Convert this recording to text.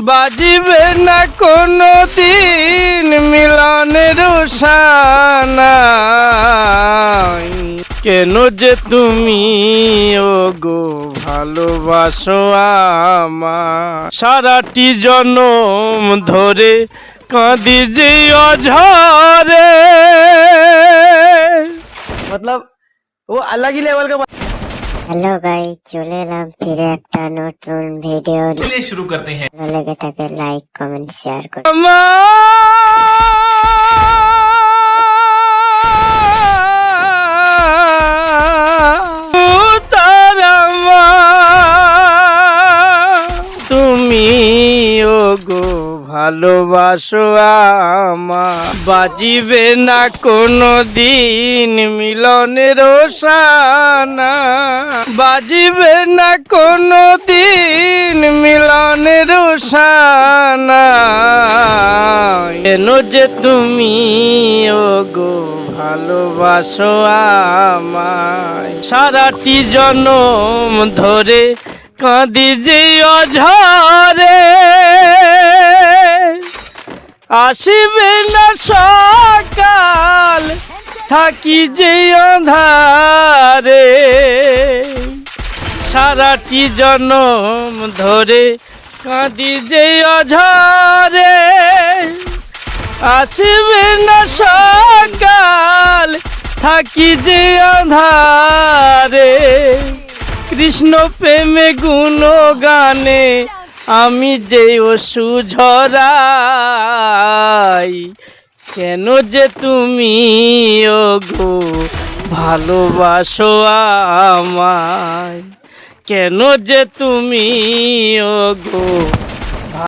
বাজিবে না কোনো দিন মিলনের সানাই। কেন যে তুমি ওগো ভালোবাসো আমায়, সারাটি জনম ধরে কাঁদি যে অঝরে। मतलब वो अलग ही लेवल का। हेलो गाइस, चले एलाम फिरे একটা নতুন ভিডিও। चलिए शुरू करते हैं। ভালো লেগে থাকে লাইক কমেন্ট শেয়ার করুন। তুমি ওগো ভালোবাসো আমায়, বাজিবে না কোনো দিন মিলনের সানা, বাজিবে না কোনো দিন মিলনের সানা। কেন যে তুমি ওগো ভালোবাসো আমায়, সারাটি জনম ধরে কাঁদি যে অঝরে। আসিবে না সকাল থাকি যে আঁধারে, সারাটি জনম ধরে কাঁদি যে অঝরে। আসিবে না সকাল থাকি যে আঁধারে, কৃষ্ণ প্রেমে গুণ গানে আমি যে অসুঝরাই। কেন যে তুমি ওগো ভালোবাসো আমায়, কেন যে তুমি ওগো